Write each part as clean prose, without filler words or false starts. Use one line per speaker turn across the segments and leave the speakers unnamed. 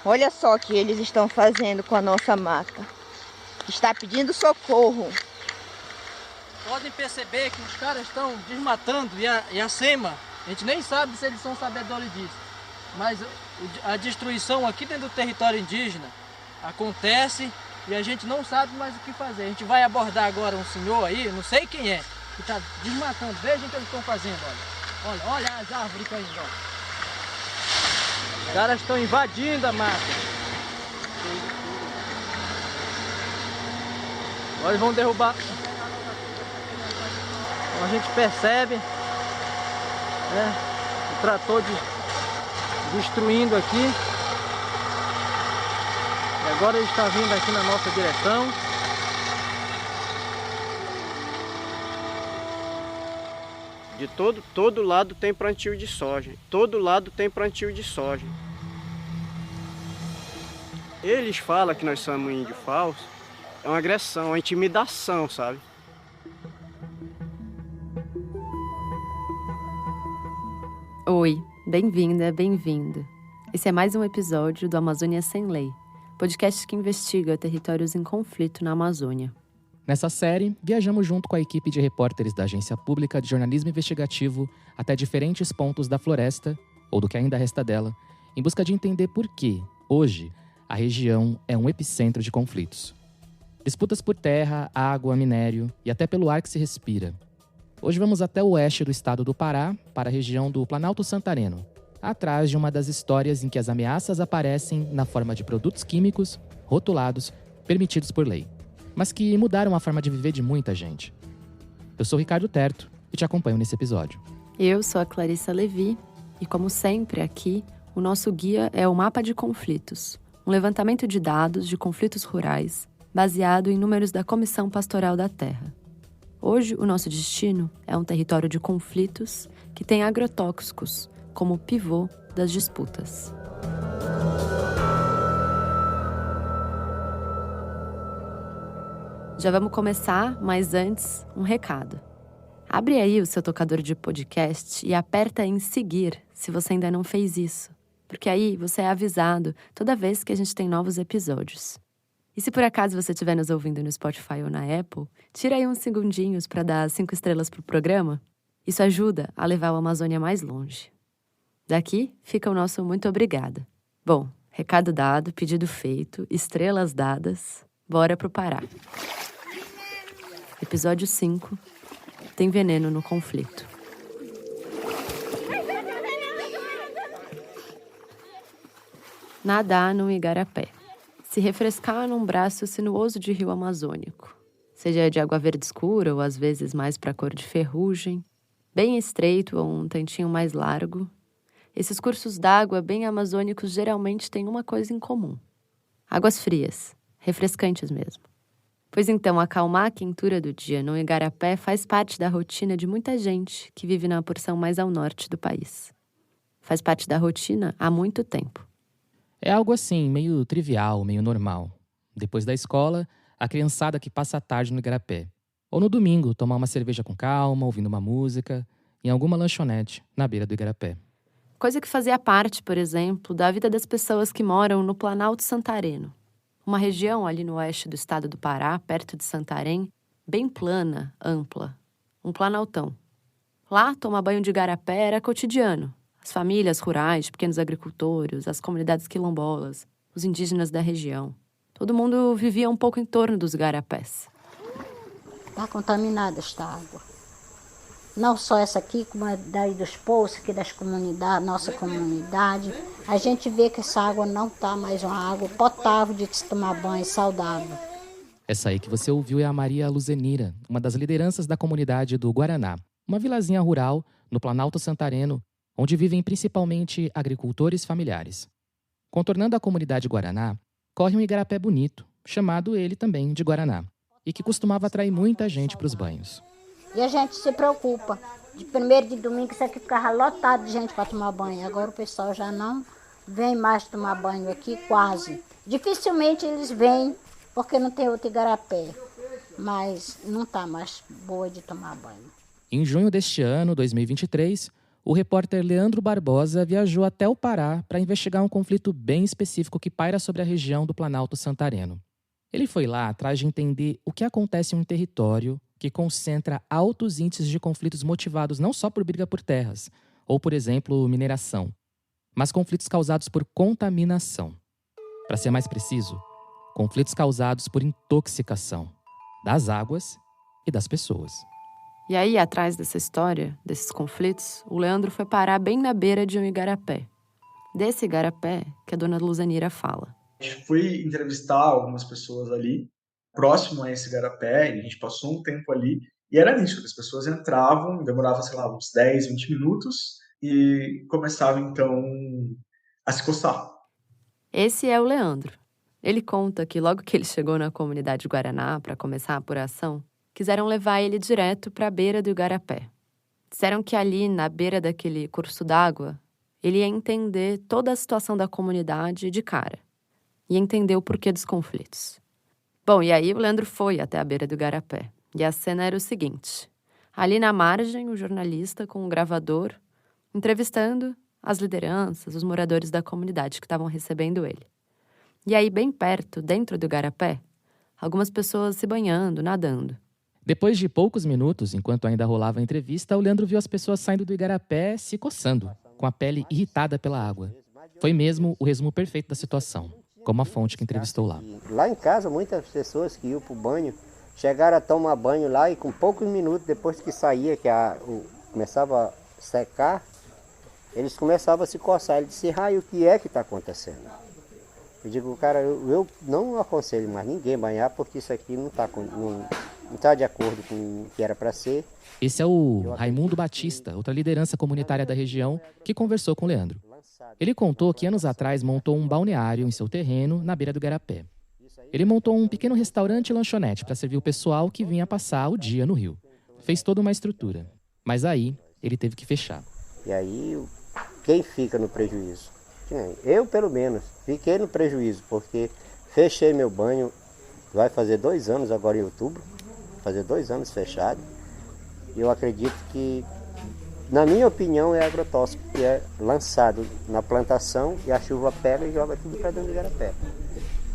Olha só o que eles estão fazendo com a nossa mata. Está pedindo socorro.
Podem perceber que os caras estão desmatando e a SEMA, a gente nem sabe se eles são sabedores disso, mas a destruição aqui dentro do território indígena acontece e a gente não sabe mais o que fazer. A gente vai abordar agora um senhor aí, não sei quem é, que está desmatando. Vejam o que eles estão fazendo, olha as árvores caindo, ó. Os caras estão invadindo a mata. Agora eles vão derrubar. Então a gente percebe, né, o trator destruindo aqui. E agora ele está vindo aqui na nossa direção.
De todo lado tem plantio de soja. Todo lado tem plantio de soja. Eles falam que nós somos índio falso. É uma agressão, uma intimidação, sabe?
Oi, bem-vinda, bem-vindo. Esse é mais um episódio do Amazônia Sem Lei, podcast que investiga territórios em conflito na Amazônia.
Nessa série, viajamos junto com a equipe de repórteres da Agência Pública de Jornalismo Investigativo até diferentes pontos da floresta, ou do que ainda resta dela, em busca de entender por que, hoje, a região é um epicentro de conflitos. Disputas por terra, água, minério e até pelo ar que se respira. Hoje vamos até o oeste do estado do Pará, para a região do Planalto Santareno, atrás de uma das histórias em que as ameaças aparecem na forma de produtos químicos, rotulados, permitidos por lei, mas que mudaram a forma de viver de muita gente. Eu sou Ricardo Terto e te acompanho nesse episódio.
Eu sou a Clarissa Levi e, como sempre aqui, o nosso guia é o Mapa de Conflitos, um levantamento de dados de conflitos rurais baseado em números da Comissão Pastoral da Terra. Hoje, o nosso destino é um território de conflitos que tem agrotóxicos como pivô das disputas. Já vamos começar, mas antes, um recado. Abre aí o seu tocador de podcast e aperta em seguir se você ainda não fez isso, porque aí você é avisado toda vez que a gente tem novos episódios. E se por acaso você estiver nos ouvindo no Spotify ou na Apple, tira aí uns segundinhos para dar 5 estrelas pro programa. Isso ajuda a levar o Amazônia mais longe. Daqui fica o nosso muito obrigada. Bom, recado dado, pedido feito, estrelas dadas, bora pro Pará. Episódio 5. Tem veneno no conflito. Nadar no igarapé. Se refrescar num braço sinuoso de rio amazônico, seja de água verde escura ou às vezes mais para cor de ferrugem, bem estreito ou um tantinho mais largo, esses cursos d'água bem amazônicos geralmente têm uma coisa em comum: águas frias, refrescantes mesmo. Pois então, acalmar a quentura do dia no igarapé faz parte da rotina de muita gente que vive na porção mais ao norte do país. Faz parte da rotina há muito tempo.
É algo assim, meio trivial, meio normal. Depois da escola, a criançada que passa a tarde no igarapé. Ou no domingo, tomar uma cerveja com calma, ouvindo uma música, em alguma lanchonete, na beira do igarapé.
Coisa que fazia parte, por exemplo, da vida das pessoas que moram no Planalto Santareno. Uma região ali no oeste do estado do Pará, perto de Santarém, bem plana, ampla. Um planaltão. Lá, tomar banho de igarapé era cotidiano. As famílias rurais, pequenos agricultores, as comunidades quilombolas, os indígenas da região. Todo mundo vivia um pouco em torno dos igarapés.
Está contaminada esta água. Não só essa aqui, como a daí dos poços, aqui das comunidades, nossa comunidade. A gente vê que essa água não está mais uma água potável de se tomar banho, saudável.
Essa aí que você ouviu é a Maria Luzenira, uma das lideranças da comunidade do Guaraná, uma vilazinha rural no Planalto Santareno, onde vivem principalmente agricultores familiares. Contornando a comunidade Guaraná, corre um igarapé bonito, chamado ele também de Guaraná, e que costumava atrair muita gente para os banhos.
E a gente se preocupa. De primeiro de domingo isso aqui ficava lotado de gente para tomar banho. Agora o pessoal já não vem mais tomar banho aqui, quase. Dificilmente eles vêm, porque não tem outro igarapé. Mas não está mais boa de tomar banho.
Em junho deste ano, 2023, o repórter Leandro Barbosa viajou até o Pará para investigar um conflito bem específico que paira sobre a região do Planalto Santareno. Ele foi lá atrás de entender o que acontece em um território que concentra altos índices de conflitos motivados não só por briga por terras, ou, por exemplo, mineração, mas conflitos causados por contaminação. Para ser mais preciso, conflitos causados por intoxicação das águas e das pessoas.
E aí, atrás dessa história, desses conflitos, o Leandro foi parar bem na beira de um igarapé. Desse igarapé que a dona Luzanira fala.
A gente foi entrevistar algumas pessoas ali, próximo a esse igarapé, e a gente passou um tempo ali, e era nisso, as pessoas entravam, demorava, sei lá, uns 10, 20 minutos, e começavam, então, a se coçar.
Esse é o Leandro. Ele conta que logo que ele chegou na comunidade Guaraná para começar a apuração, quiseram levar ele direto para a beira do igarapé. Disseram que ali, na beira daquele curso d'água, ele ia entender toda a situação da comunidade de cara. E entender o porquê dos conflitos. Bom, e aí o Leandro foi até a beira do igarapé. E a cena era o seguinte. Ali na margem, o jornalista com um gravador, entrevistando as lideranças, os moradores da comunidade que estavam recebendo ele. E aí, bem perto, dentro do igarapé, algumas pessoas se banhando, nadando.
Depois de poucos minutos, enquanto ainda rolava a entrevista, o Leandro viu as pessoas saindo do igarapé se coçando, com a pele irritada pela água. Foi mesmo o resumo perfeito da situação, como a fonte que entrevistou lá.
Lá em casa, muitas pessoas que iam para o banho, chegaram a tomar banho lá e com poucos minutos depois que saía, que começava a secar, eles começavam a se coçar. Ele disse, o que é que está acontecendo? Eu digo, cara, eu não aconselho mais ninguém banhar porque isso aqui não está de acordo com o que era para ser.
Esse é o Raimundo Batista, outra liderança comunitária da região, que conversou com o Leandro. Ele contou que anos atrás montou um balneário em seu terreno, na beira do igarapé. Ele montou um pequeno restaurante e lanchonete para servir o pessoal que vinha passar o dia no rio. Fez toda uma estrutura. Mas aí, ele teve que fechar.
E aí, quem fica no prejuízo? Eu, pelo menos, fiquei no prejuízo, porque fechei meu banho, vai fazer 2 anos agora em outubro, fazer 2 anos fechado. E eu acredito que, na minha opinião, é agrotóxico que é lançado na plantação e a chuva pega e joga tudo para dentro do igarapé.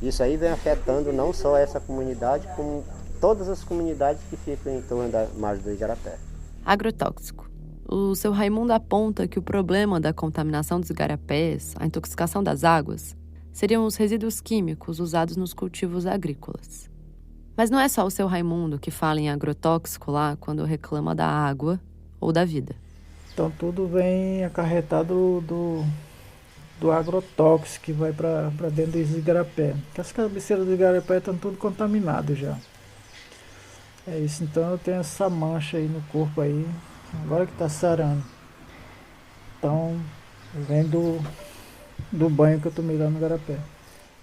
Isso aí vem afetando não só essa comunidade, como todas as comunidades que ficam em torno da margem do igarapé.
Agrotóxico. O seu Raimundo aponta que o problema da contaminação dos igarapés, a intoxicação das águas, seriam os resíduos químicos usados nos cultivos agrícolas. Mas não é só o seu Raimundo que fala em agrotóxico lá quando reclama da água ou da vida.
Então tudo vem acarretado do agrotóxico que vai para dentro dos igarapé. As cabeceiras do igarapé estão tudo contaminadas já. É isso, então eu tenho essa mancha aí no corpo aí, agora que tá sarando. Então vem do banho que eu tomei lá no igarapé.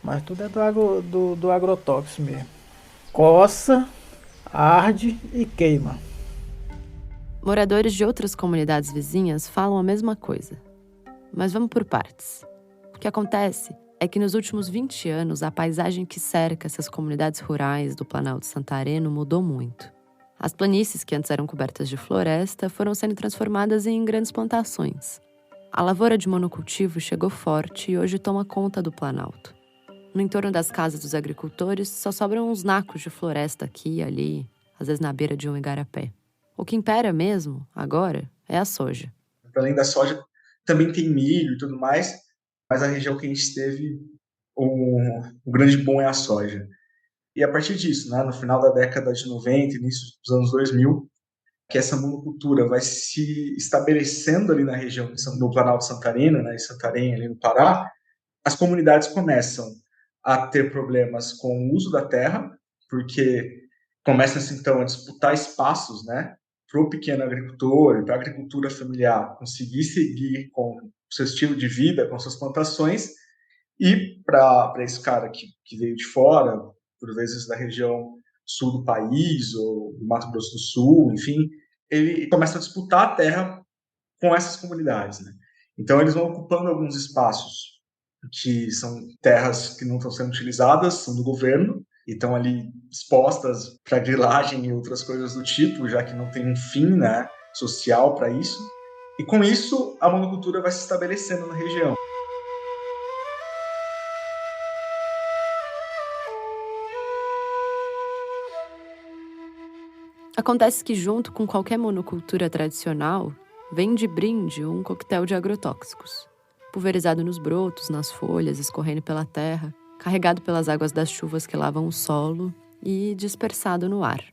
Mas tudo é do agrotóxico mesmo. Coça, arde e queima.
Moradores de outras comunidades vizinhas falam a mesma coisa. Mas vamos por partes. O que acontece é que nos últimos 20 anos a paisagem que cerca essas comunidades rurais do Planalto Santareno mudou muito. As planícies que antes eram cobertas de floresta foram sendo transformadas em grandes plantações. A lavoura de monocultivo chegou forte e hoje toma conta do Planalto. No entorno das casas dos agricultores só sobram uns nacos de floresta aqui e ali, às vezes na beira de um igarapé. O que impera mesmo, agora, é a soja.
Além da soja, também tem milho e tudo mais, mas a região que a gente esteve, o grande boom é a soja. E a partir disso, né, no final da década de 90, início dos anos 2000, que essa monocultura vai se estabelecendo ali na região do Planalto Santareno, né, em Santarém, ali no Pará, as comunidades começam a ter problemas com o uso da terra, porque começam-se então a disputar espaços, né, para o pequeno agricultor, para a agricultura familiar conseguir seguir com o seu estilo de vida, com suas plantações, e para esse cara que veio de fora, por vezes da região sul do país, ou do Mato Grosso do Sul, enfim, ele começa a disputar a terra com essas comunidades, né? Então eles vão ocupando alguns espaços que são terras que não estão sendo utilizadas, são do governo, e estão ali expostas para grilagem e outras coisas do tipo, já que não tem um fim, né, social para isso. E com isso, a monocultura vai se estabelecendo na região.
Acontece que, junto com qualquer monocultura tradicional, vem de brinde um coquetel de agrotóxicos, pulverizado nos brotos, nas folhas, escorrendo pela terra, carregado pelas águas das chuvas que lavam o solo e dispersado no ar.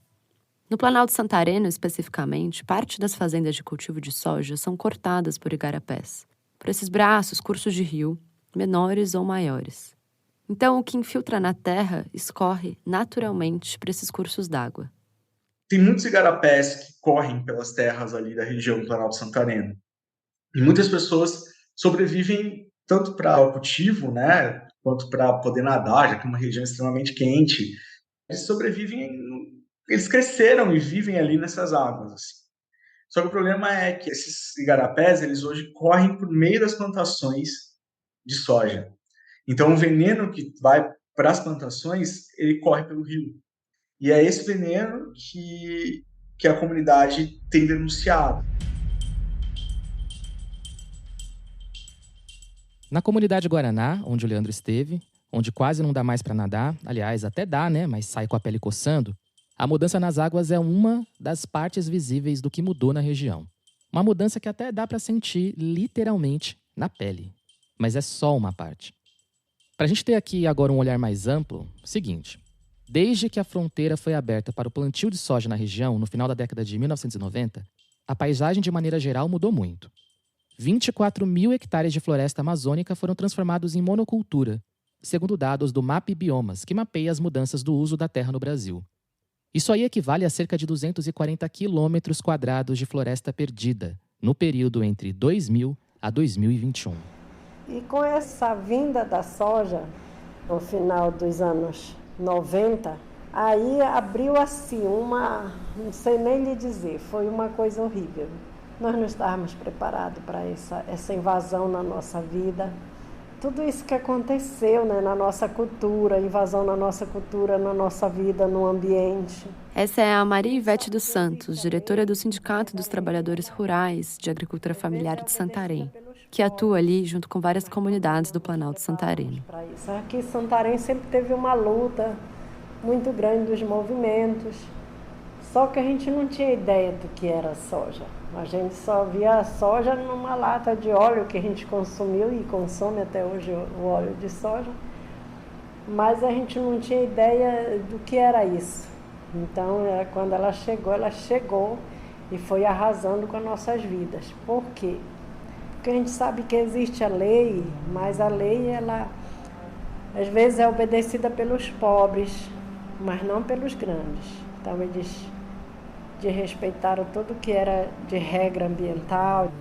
No Planalto Santareno, especificamente, parte das fazendas de cultivo de soja são cortadas por igarapés, por esses braços, cursos de rio, menores ou maiores. Então, o que infiltra na terra escorre naturalmente para esses cursos d'água.
Tem muitos igarapés que correm pelas terras ali da região do Planalto Santareno. E muitas pessoas sobrevivem tanto para o cultivo, né, quanto para poder nadar, já que é uma região extremamente quente. Eles cresceram e vivem ali nessas águas. Assim. Só que o problema é que esses igarapés, eles hoje correm por meio das plantações de soja. Então, o veneno que vai para as plantações, ele corre pelo rio. E é esse veneno que a comunidade tem denunciado.
Na comunidade Guaraná, onde o Leandro esteve, onde quase não dá mais para nadar, aliás, até dá, né, mas sai com a pele coçando, a mudança nas águas é uma das partes visíveis do que mudou na região. Uma mudança que até dá para sentir literalmente na pele. Mas é só uma parte. Para a gente ter aqui agora um olhar mais amplo, seguinte. Desde que a fronteira foi aberta para o plantio de soja na região, no final da década de 1990, a paisagem de maneira geral mudou muito. 24 mil hectares de floresta amazônica foram transformados em monocultura, segundo dados do MAP Biomas, que mapeia as mudanças do uso da terra no Brasil. Isso aí equivale a cerca de 240 quilômetros quadrados de floresta perdida, no período entre 2000 a 2021.
E com essa vinda da soja, no final dos anos 90, aí abriu assim não sei nem lhe dizer, foi uma coisa horrível. Nós não estávamos preparados para essa invasão na nossa vida. Tudo isso que aconteceu, né, na nossa cultura, invasão na nossa cultura, na nossa vida, no ambiente.
Essa é a Maria Ivete dos Santos, diretora do Sindicato dos Trabalhadores Rurais de Agricultura Familiar de Santarém, que atua ali junto com várias comunidades do Planalto Santareno.
Aqui em Santarém sempre teve uma luta muito grande dos movimentos, só que a gente não tinha ideia do que era soja. A gente só via a soja numa lata de óleo que a gente consumiu e consome até hoje o óleo de soja, mas a gente não tinha ideia do que era isso. Então, quando ela chegou e foi arrasando com as nossas vidas. Por quê? Porque a gente sabe que existe a lei, mas a lei, ela às vezes é obedecida pelos pobres, mas não pelos grandes. Então, eles respeitaram tudo que era de regra ambiental.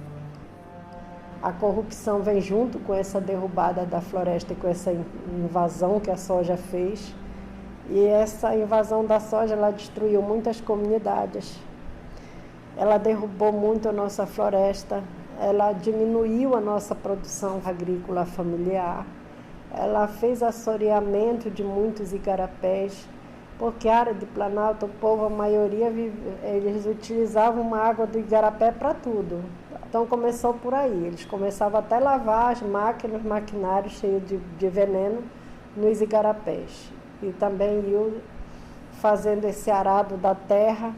A corrupção vem junto com essa derrubada da floresta e com essa invasão que a soja fez. E essa invasão da soja, ela destruiu muitas comunidades. Ela derrubou muito a nossa floresta, ela diminuiu a nossa produção agrícola familiar, ela fez assoreamento de muitos igarapés, porque a área de Planalto, o povo, a maioria, eles utilizavam uma água do igarapé para tudo. Então começou por aí, eles começavam até a lavar as máquinas, os maquinários cheios de veneno nos igarapés. E também iam fazendo esse arado da terra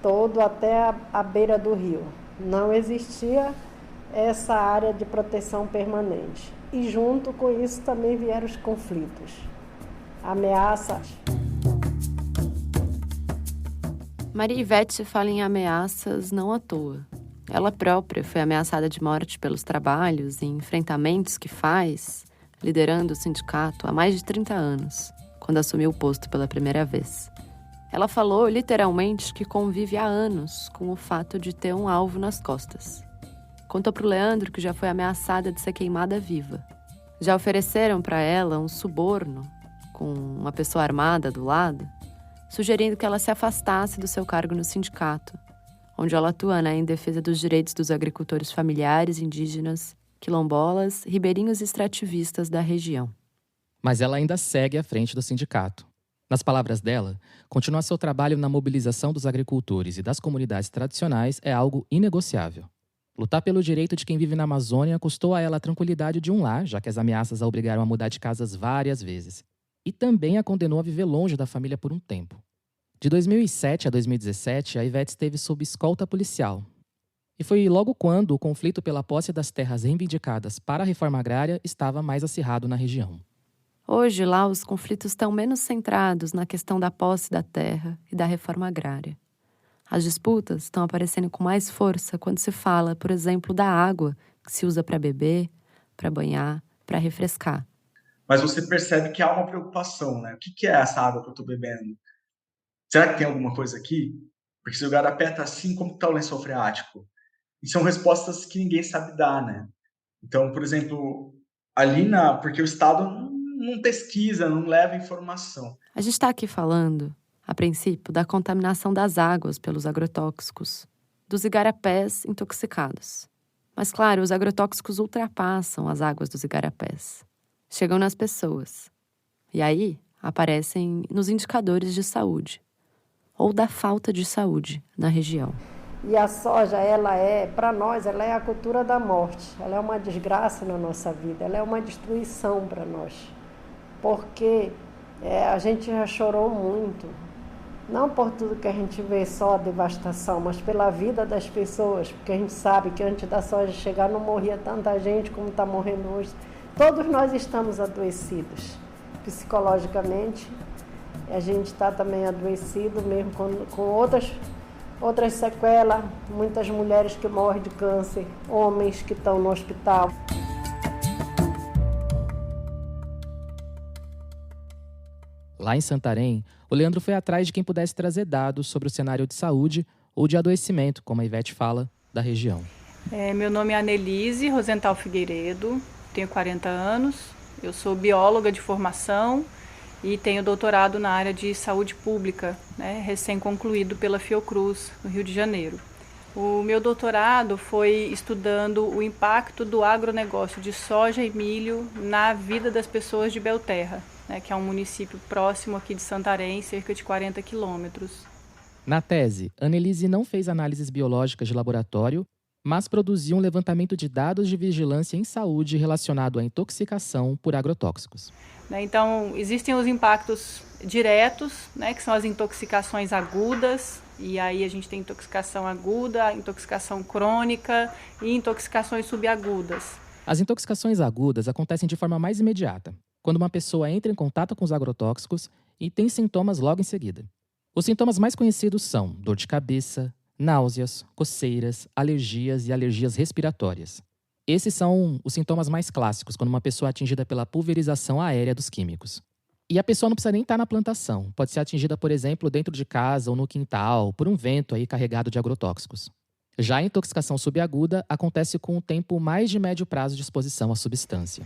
todo até a beira do rio. Não existia essa área de proteção permanente. E junto com isso também vieram os conflitos, ameaças.
Maria Ivete fala em ameaças não à toa. Ela própria foi ameaçada de morte pelos trabalhos e enfrentamentos que faz, liderando o sindicato há mais de 30 anos, quando assumiu o posto pela primeira vez. Ela falou, literalmente, que convive há anos com o fato de ter um alvo nas costas. Contou para o Leandro que já foi ameaçada de ser queimada viva. Já ofereceram para ela um suborno, com uma pessoa armada do lado, sugerindo que ela se afastasse do seu cargo no sindicato, onde ela atua em defesa dos direitos dos agricultores familiares, indígenas, quilombolas, ribeirinhos e extrativistas da região.
Mas ela ainda segue à frente do sindicato. Nas palavras dela, continuar seu trabalho na mobilização dos agricultores e das comunidades tradicionais é algo inegociável. Lutar pelo direito de quem vive na Amazônia custou a ela a tranquilidade de um lar, já que as ameaças a obrigaram a mudar de casas várias vezes. E também a condenou a viver longe da família por um tempo. De 2007 a 2017, a Ivete esteve sob escolta policial. E foi logo quando o conflito pela posse das terras reivindicadas para a reforma agrária estava mais acirrado na região.
Hoje, lá, os conflitos estão menos centrados na questão da posse da terra e da reforma agrária. As disputas estão aparecendo com mais força quando se fala, por exemplo, da água que se usa para beber, para banhar, para refrescar.
Mas você percebe que há uma preocupação, né? O que é essa água que eu estou bebendo? Será que tem alguma coisa aqui? Porque se o igarapé está assim, como está o lençol freático? E são respostas que ninguém sabe dar, né? Então, por exemplo, porque o Estado não pesquisa, não leva informação.
A gente está aqui falando, a princípio, da contaminação das águas pelos agrotóxicos, dos igarapés intoxicados. Mas, claro, os agrotóxicos ultrapassam as águas dos igarapés. Chegam nas pessoas. E aí aparecem nos indicadores de saúde, ou da falta de saúde na região.
E a soja, para nós, ela é a cultura da morte. Ela é uma desgraça na nossa vida, ela é uma destruição para nós. Porque a gente já chorou muito. Não por tudo que a gente vê só a devastação, mas pela vida das pessoas. Porque a gente sabe que antes da soja chegar não morria tanta gente como está morrendo hoje. Todos nós estamos adoecidos psicologicamente. A gente está também adoecido mesmo com outras sequelas. Muitas mulheres que morrem de câncer, homens que estão no hospital.
Lá em Santarém, o Leandro foi atrás de quem pudesse trazer dados sobre o cenário de saúde ou de adoecimento, como a Ivete fala, da região.
Meu nome é Anelise Rosenthal Figueiredo, tenho 40 anos, eu sou bióloga de formação e tenho doutorado na área de saúde pública, recém-concluído pela Fiocruz, no Rio de Janeiro. O meu doutorado foi estudando o impacto do agronegócio de soja e milho na vida das pessoas de Belterra, que é um município próximo aqui de Santarém, cerca de 40 quilômetros.
Na tese, Anelise não fez análises biológicas de laboratório, mas produziu um levantamento de dados de vigilância em saúde relacionado à intoxicação por agrotóxicos.
Então, existem os impactos diretos, que são as intoxicações agudas, e aí a gente tem intoxicação aguda, intoxicação crônica e intoxicações subagudas.
As intoxicações agudas acontecem de forma mais imediata, quando uma pessoa entra em contato com os agrotóxicos e tem sintomas logo em seguida. Os sintomas mais conhecidos são dor de cabeça, náuseas, coceiras, alergias e alergias respiratórias. Esses são os sintomas mais clássicos quando uma pessoa é atingida pela pulverização aérea dos químicos. E a pessoa não precisa nem estar na plantação. Pode ser atingida, por exemplo, dentro de casa ou no quintal, por um vento aí carregado de agrotóxicos. Já a intoxicação subaguda acontece com um tempo mais de médio prazo de exposição à substância.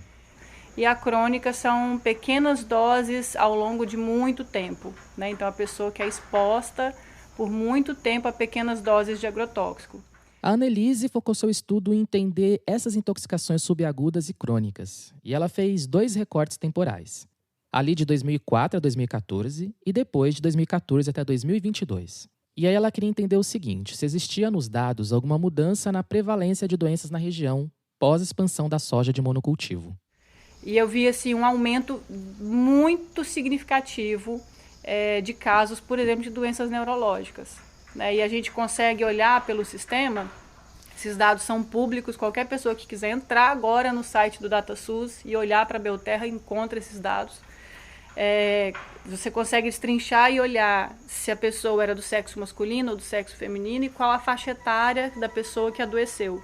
E a crônica são pequenas doses ao longo de muito tempo. Então a pessoa que é exposta por muito tempo a pequenas doses de agrotóxico.
A Anelise focou seu estudo em entender essas intoxicações subagudas e crônicas. E ela fez 2 recortes temporais. Ali de 2004 a 2014 e depois de 2014 até 2022. E aí ela queria entender o seguinte, se existia nos dados alguma mudança na prevalência de doenças na região pós-expansão da soja de monocultivo.
E eu vi assim, um aumento muito significativo de casos, por exemplo, de doenças neurológicas. E a gente consegue olhar pelo sistema, esses dados são públicos, qualquer pessoa que quiser entrar agora no site do DataSUS e olhar para a Belterra encontra esses dados. Você consegue destrinchar e olhar se a pessoa era do sexo masculino ou do sexo feminino e qual a faixa etária da pessoa que adoeceu.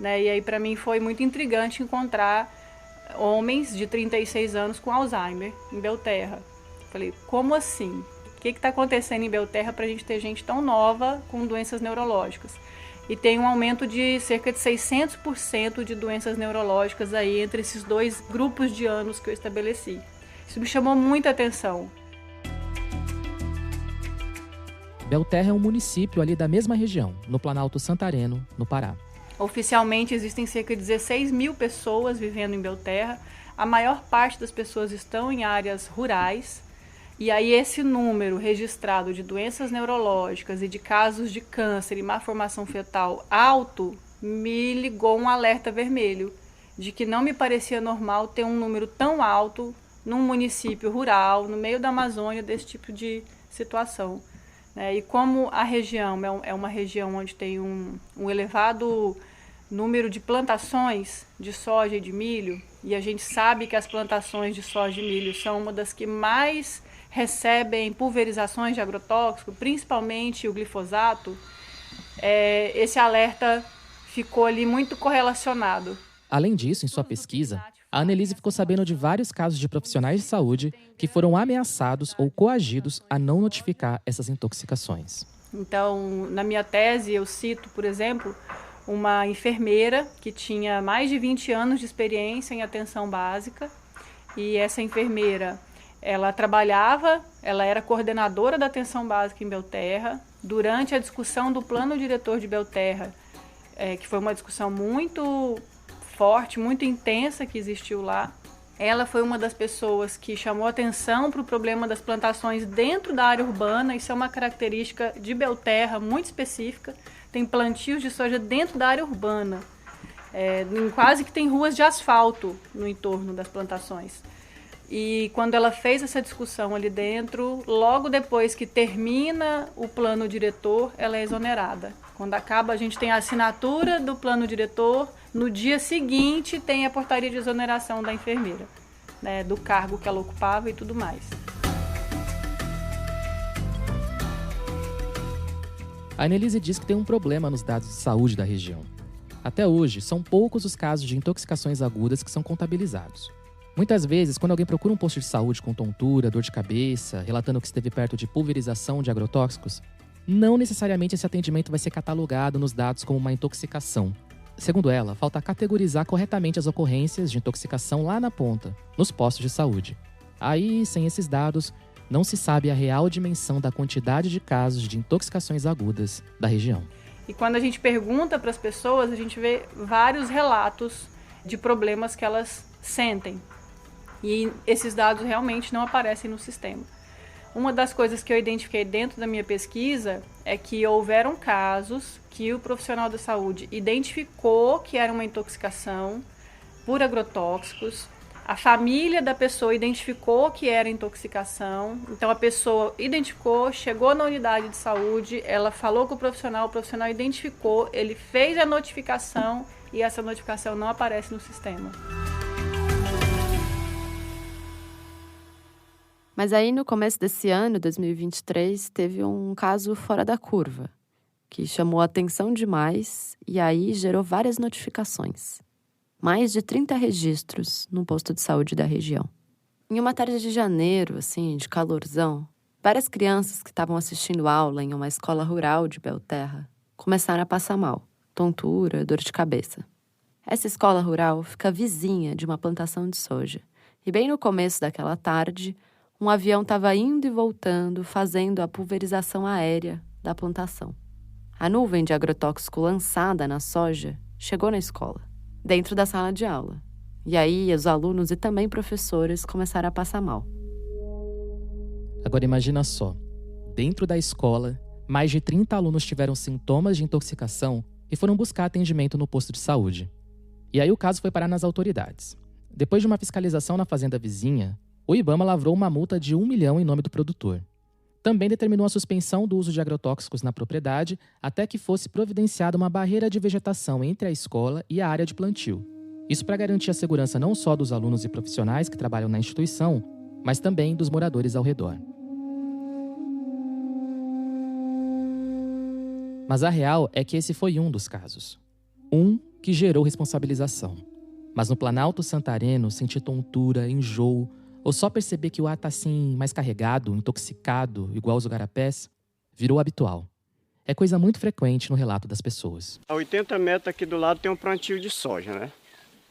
E aí para mim foi muito intrigante encontrar homens de 36 anos com Alzheimer em Belterra. Falei, como assim? O que está acontecendo em Belterra para a gente ter gente tão nova com doenças neurológicas? E tem um aumento de cerca de 600% de doenças neurológicas aí entre esses 2 grupos de anos que eu estabeleci. Isso me chamou muita atenção.
Belterra é um município ali da mesma região, no Planalto Santareno, no Pará.
Oficialmente existem cerca de 16 mil pessoas vivendo em Belterra. A maior parte das pessoas estão em áreas rurais. E aí esse número registrado de doenças neurológicas e de casos de câncer e má formação fetal alto me ligou um alerta vermelho de que não me parecia normal ter um número tão alto num município rural, no meio da Amazônia, desse tipo de situação. E como a região é uma região onde tem um elevado número de plantações de soja e de milho, e a gente sabe que as plantações de soja e milho são uma das que mais recebem pulverizações de agrotóxico, principalmente o glifosato, esse alerta ficou ali muito correlacionado.
Além disso, em sua pesquisa, a Annelise ficou sabendo de vários casos de profissionais de saúde que foram ameaçados ou coagidos a não notificar essas intoxicações.
Então, na minha tese, eu cito, por exemplo, uma enfermeira que tinha mais de 20 anos de experiência em atenção básica, e essa enfermeira, ela era coordenadora da atenção básica em Belterra. Durante a discussão do plano diretor de Belterra, que foi uma discussão muito forte, muito intensa que existiu lá, ela foi uma das pessoas que chamou atenção para o problema das plantações dentro da área urbana. Isso é uma característica de Belterra muito específica. Tem plantios de soja dentro da área urbana, quase que tem ruas de asfalto no entorno das plantações. E quando ela fez essa discussão ali dentro, logo depois que termina o plano diretor, ela é exonerada. Quando acaba, a gente tem a assinatura do plano diretor, no dia seguinte tem a portaria de exoneração da enfermeira, do cargo que ela ocupava e tudo mais.
A Annelise diz que tem um problema nos dados de saúde da região. Até hoje, são poucos os casos de intoxicações agudas que são contabilizados. Muitas vezes, quando alguém procura um posto de saúde com tontura, dor de cabeça, relatando que esteve perto de pulverização de agrotóxicos, não necessariamente esse atendimento vai ser catalogado nos dados como uma intoxicação. Segundo ela, falta categorizar corretamente as ocorrências de intoxicação lá na ponta, nos postos de saúde. Aí, sem esses dados, não se sabe a real dimensão da quantidade de casos de intoxicações agudas da região.
E quando a gente pergunta para as pessoas, a gente vê vários relatos de problemas que elas sentem. E esses dados realmente não aparecem no sistema. Uma das coisas que eu identifiquei dentro da minha pesquisa é que houveram casos que o profissional da saúde identificou que era uma intoxicação por agrotóxicos, a família da pessoa identificou que era intoxicação, então a pessoa identificou, chegou na unidade de saúde, ela falou com o profissional identificou, ele fez a notificação e essa notificação não aparece no sistema.
Mas aí, no começo desse ano, 2023, teve um caso fora da curva, que chamou a atenção demais e aí gerou várias notificações. Mais de 30 registros num posto de saúde da região. Em uma tarde de janeiro, assim, de calorzão, várias crianças que estavam assistindo aula em uma escola rural de Belterra começaram a passar mal, tontura, dor de cabeça. Essa escola rural fica vizinha de uma plantação de soja. E bem no começo daquela tarde, um avião estava indo e voltando, fazendo a pulverização aérea da plantação. A nuvem de agrotóxico lançada na soja chegou na escola, dentro da sala de aula. E aí, os alunos e também professores começaram a passar mal.
Agora imagina só, dentro da escola, mais de 30 alunos tiveram sintomas de intoxicação e foram buscar atendimento no posto de saúde. E aí o caso foi parar nas autoridades. Depois de uma fiscalização na fazenda vizinha, o IBAMA lavrou uma multa de R$1 milhão em nome do produtor. Também determinou a suspensão do uso de agrotóxicos na propriedade até que fosse providenciada uma barreira de vegetação entre a escola e a área de plantio. Isso para garantir a segurança não só dos alunos e profissionais que trabalham na instituição, mas também dos moradores ao redor. Mas a real é que esse foi um dos casos. Um que gerou responsabilização. Mas no Planalto Santareno, sentir tontura, enjoo, ou só perceber que o ar está assim mais carregado, intoxicado, igual os igarapés, virou habitual. É coisa muito frequente no relato das pessoas.
A 80 metros aqui do lado tem um plantio de soja, né?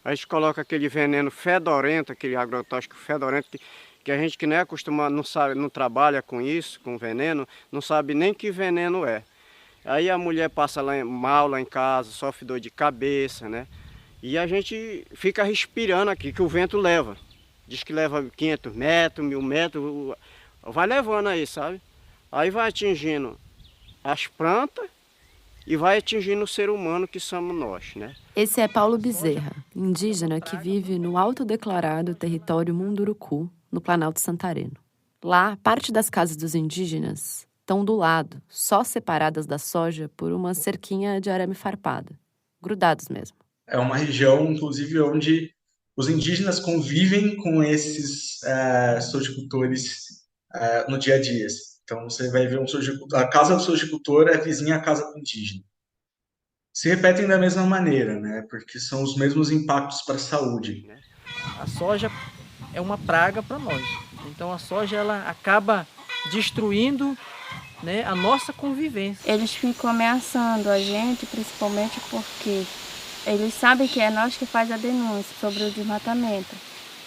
A gente coloca aquele veneno fedorento, aquele agrotóxico fedorento, que a gente que não é acostumado, não sabe, não trabalha com isso, com veneno, não sabe nem que veneno é. Aí a mulher passa mal lá em casa, sofre dor de cabeça, né? E a gente fica respirando aqui, que o vento leva. Diz que leva 500 metros, 1000 metros, vai levando aí, sabe? Aí vai atingindo as plantas e vai atingindo o ser humano que somos nós, né?
Esse é Paulo Bezerra, indígena que vive no autodeclarado território Munduruku, no Planalto Santareno. Lá, parte das casas dos indígenas estão do lado, só separadas da soja por uma cerquinha de arame farpado, grudados mesmo.
É uma região, inclusive, onde os indígenas convivem com esses sojicultores no dia a dia. Então, você vai ver a casa do sojicultor é vizinha à casa do indígena. Se repetem da mesma maneira, né? Porque são os mesmos impactos para a saúde.
A soja é uma praga para nós. Então, a soja ela acaba destruindo, né, a nossa convivência.
Eles ficam ameaçando a gente, principalmente porque eles sabem que é nós que faz a denúncia sobre o desmatamento.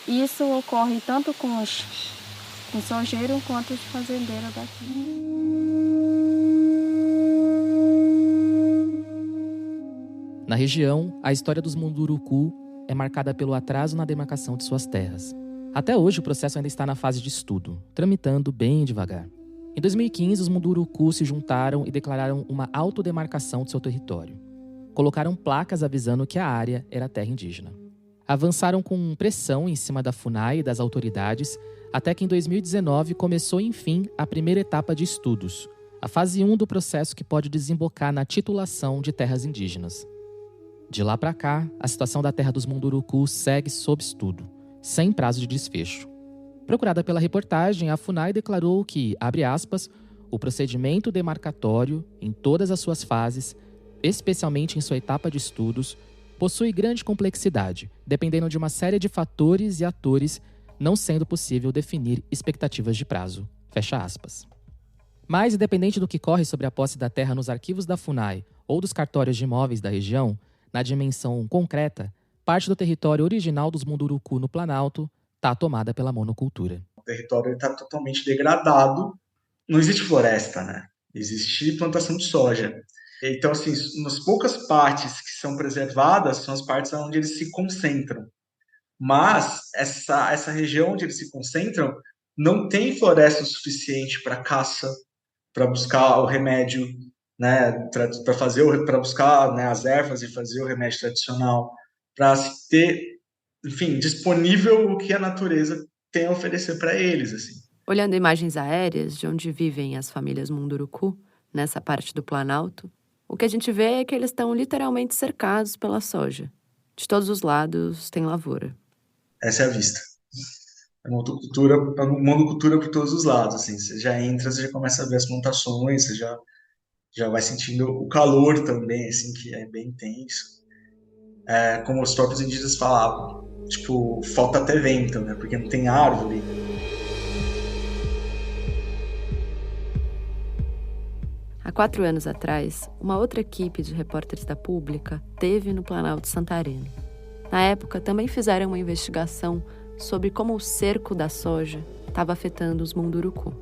Isso ocorre tanto com os sojeiros quanto os fazendeiros daqui.
Na região, a história dos Munduruku é marcada pelo atraso na demarcação de suas terras. Até hoje, o processo ainda está na fase de estudo, tramitando bem devagar. Em 2015, os Munduruku se juntaram e declararam uma autodemarcação de seu território. Colocaram placas avisando que a área era terra indígena. Avançaram com pressão em cima da FUNAI e das autoridades, até que em 2019 começou, enfim, a primeira etapa de estudos, a fase 1 do processo que pode desembocar na titulação de terras indígenas. De lá para cá, a situação da terra dos Munduruku segue sob estudo, sem prazo de desfecho. Procurada pela reportagem, a FUNAI declarou que, abre aspas, o procedimento demarcatório, em todas as suas fases, especialmente em sua etapa de estudos, possui grande complexidade, dependendo de uma série de fatores e atores, não sendo possível definir expectativas de prazo. Fecha aspas. Mas, independente do que corre sobre a posse da terra nos arquivos da FUNAI ou dos cartórios de imóveis da região, na dimensão concreta, parte do território original dos Munduruku no Planalto está tomada pela monocultura.
O território está totalmente degradado. Não existe floresta, né? Existe plantação de soja. Então, assim, nas poucas partes que são preservadas, são as partes onde eles se concentram. Mas essa região onde eles se concentram não tem floresta o suficiente para caça, para buscar o remédio, né, para buscar, né, as ervas e fazer o remédio tradicional, para se ter, enfim, disponível o que a natureza tem a oferecer para eles, assim.
Olhando imagens aéreas de onde vivem as famílias Munduruku, nessa parte do Planalto, o que a gente vê é que eles estão literalmente cercados pela soja. De todos os lados tem lavoura.
Essa é a vista. É monocultura por todos os lados, assim. Você já entra, você já começa a ver as plantações, você já vai sentindo o calor também, assim, que é bem intenso. Como os próprios indígenas falavam, tipo, falta até vento, né? Porque não tem árvore.
Há 4 anos atrás, uma outra equipe de repórteres da Pública esteve no Planalto Santareno. Na época, também fizeram uma investigação sobre como o cerco da soja estava afetando os Munduruku.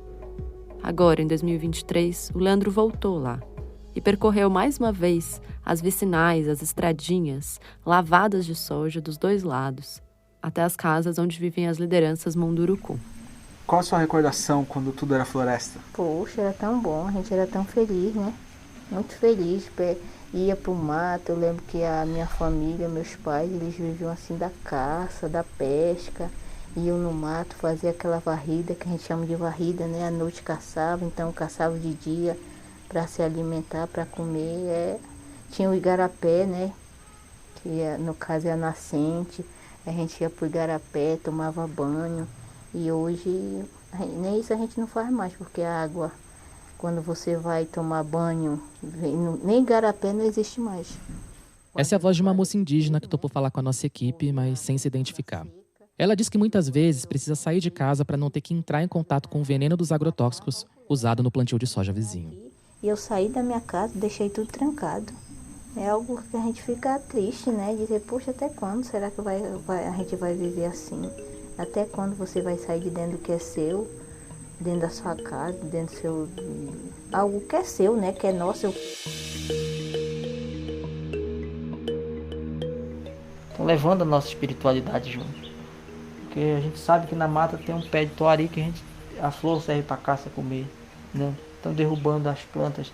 Agora, em 2023, o Leandro voltou lá e percorreu mais uma vez as vicinais, as estradinhas, lavadas de soja dos 2 lados, até as casas onde vivem as lideranças Munduruku.
Qual a sua recordação quando tudo era floresta?
Poxa, era tão bom, a gente era tão feliz, né? Muito feliz. Ia pro mato, eu lembro que a minha família, meus pais, eles viviam assim da caça, da pesca. Iam no mato, fazia aquela varrida, que a gente chama de varrida, né? À noite caçava, então caçava de dia para se alimentar, para comer. Tinha o igarapé, né? Que no caso é a nascente. A gente ia pro igarapé, tomava banho. E hoje, nem isso a gente não faz mais, porque a água, quando você vai tomar banho, nem igarapé não existe mais.
Essa é a voz de uma moça indígena que topou falar com a nossa equipe, mas sem se identificar. Ela diz que muitas vezes precisa sair de casa para não ter que entrar em contato com o veneno dos agrotóxicos usado no plantio de soja vizinho.
E eu saí da minha casa, deixei tudo trancado. É algo que a gente fica triste, né? Dizer, poxa, até quando será que a gente vai viver assim? Até quando você vai sair de dentro do que é seu, dentro da sua casa, dentro do seu... algo que é seu, né? Que é nosso.
Estão levando a nossa espiritualidade junto. Porque a gente sabe que na mata tem um pé de toari que a flor serve para caça comer, né? Estão derrubando as plantas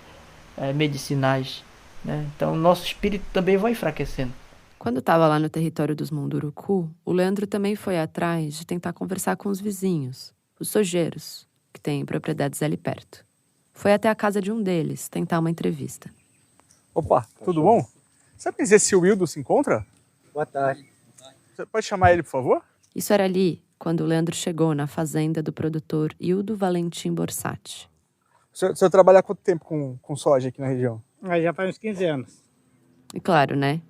medicinais
né? Então o nosso espírito também vai enfraquecendo.
Quando estava lá no território dos Munduruku, o Leandro também foi atrás de tentar conversar com os vizinhos, os sojeiros, que têm propriedades ali perto. Foi até a casa de um deles tentar uma entrevista.
Opa, tudo bom? Sabe dizer se o Wildo se encontra?
Boa tarde.
Você pode chamar ele, por favor?
Isso era ali, quando o Leandro chegou na fazenda do produtor Hildo Valentim Borsatti.
O senhor trabalha há quanto tempo com soja aqui na região?
Já faz uns 15 anos.
E claro, né?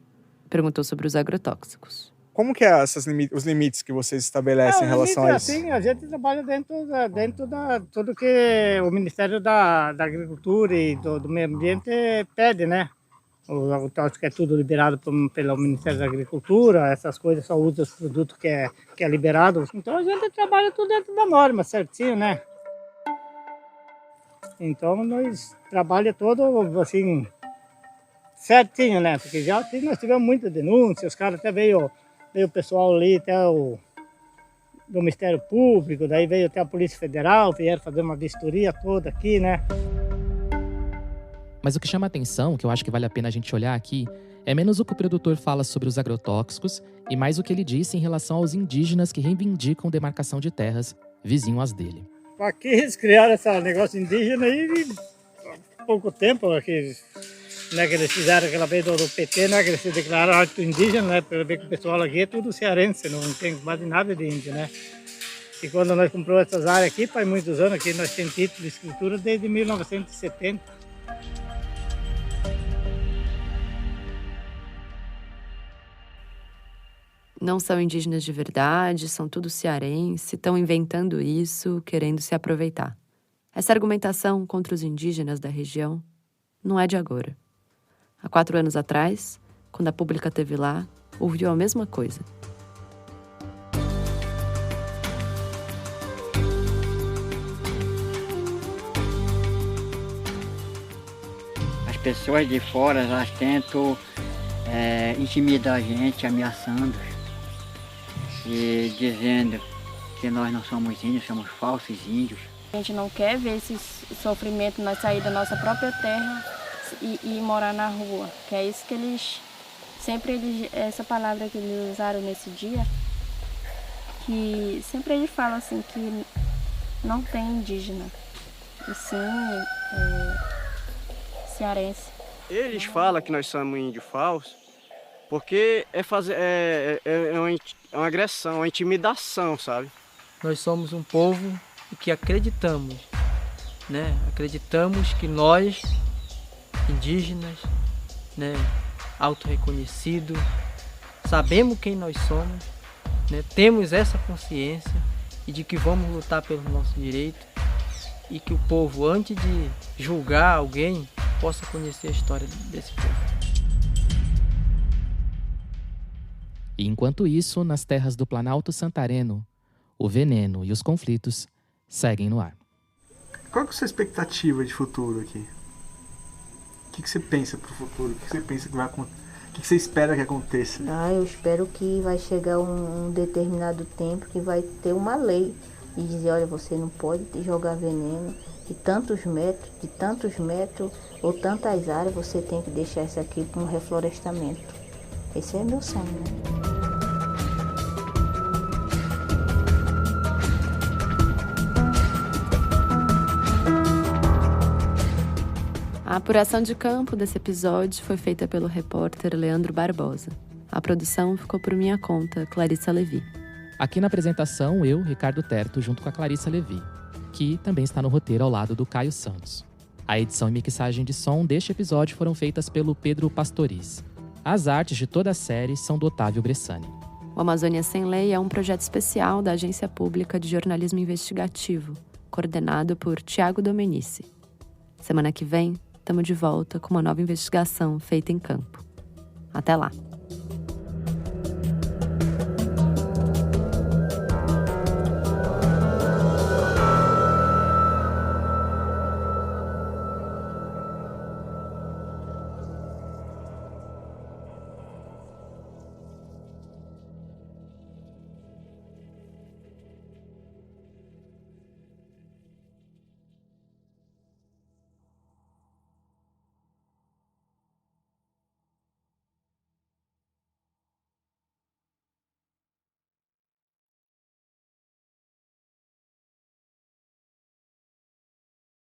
Perguntou sobre os agrotóxicos.
Como que é os limites que vocês estabelecem em relação a isso?
Assim, a gente trabalha dentro da tudo que o Ministério da Agricultura e do Meio Ambiente pede, né? O agrotóxico é tudo liberado pelo Ministério da Agricultura, essas coisas só usa os produtos que é liberado. Então a gente trabalha tudo dentro da norma, certinho, né? Então nós trabalhamos todo assim, certinho, né? Porque já nós tivemos muita denúncia, os caras até veio o pessoal ali, até do Ministério Público, daí veio até a Polícia Federal, vieram fazer uma vistoria toda aqui, né?
Mas o que chama a atenção, que eu acho que vale a pena a gente olhar aqui, é menos o que o produtor fala sobre os agrotóxicos e mais o que ele disse em relação aos indígenas que reivindicam demarcação de terras vizinho às dele.
Aqui eles criaram esse negócio indígena aí há pouco tempo, aqui, né, que eles fizeram aquela vez do PT, né, que eles se declararam auto-indígena, né, para ver que o pessoal aqui é tudo cearense, não tem quase nada de índio, né. E quando nós compramos essas áreas aqui, faz muitos anos, aqui nós temos título de escritura desde 1970.
Não são indígenas de verdade, são tudo cearense, estão inventando isso, querendo se aproveitar. Essa argumentação contra os indígenas da região não é de agora. Há 4 anos atrás, quando a Pública esteve lá, ouviu a mesma coisa.
As pessoas de fora, elas tentam intimidar a gente, ameaçando e dizendo que nós não somos índios, somos falsos índios.
A gente não quer ver esse sofrimento nós sair da nossa própria terra e morar na rua, que é isso que essa palavra que eles usaram nesse dia, que sempre eles falam assim que não tem indígena, e sim cearense.
Eles falam que nós somos índios falsos porque é uma agressão, uma intimidação, sabe?
Nós somos um povo que acreditamos, né? Acreditamos que nós, indígenas, né, autorreconhecidos, sabemos quem nós somos, né? Temos essa consciência e de que vamos lutar pelo nosso direito e que o povo, antes de julgar alguém, possa conhecer a história desse povo.
E enquanto isso, nas terras do Planalto Santareno, o veneno e os conflitos seguem no ar.
Qual é a sua expectativa de futuro aqui? O que você pensa para o futuro? O que você pensa que vai acontecer? O que você espera que aconteça?
Eu espero que vai chegar um determinado tempo que vai ter uma lei e dizer, olha, você não pode jogar veneno de tantos metros ou tantas áreas, você tem que deixar isso aqui para um reflorestamento. Esse é meu sonho, né?
A apuração de campo desse episódio foi feita pelo repórter Leandro Barbosa. A produção ficou por minha conta, Clarissa Levi.
Aqui na apresentação, eu, Ricardo Terto, junto com a Clarissa Levi, que também está no roteiro ao lado do Caio Santos. A edição e mixagem de som deste episódio foram feitas pelo Pedro Pastoriz. As artes de toda a série são do Otávio Bressani.
O Amazônia Sem Lei é um projeto especial da Agência Pública de Jornalismo Investigativo, coordenado por Tiago Domenici. Semana que vem, estamos de volta com uma nova investigação feita em campo. Até lá!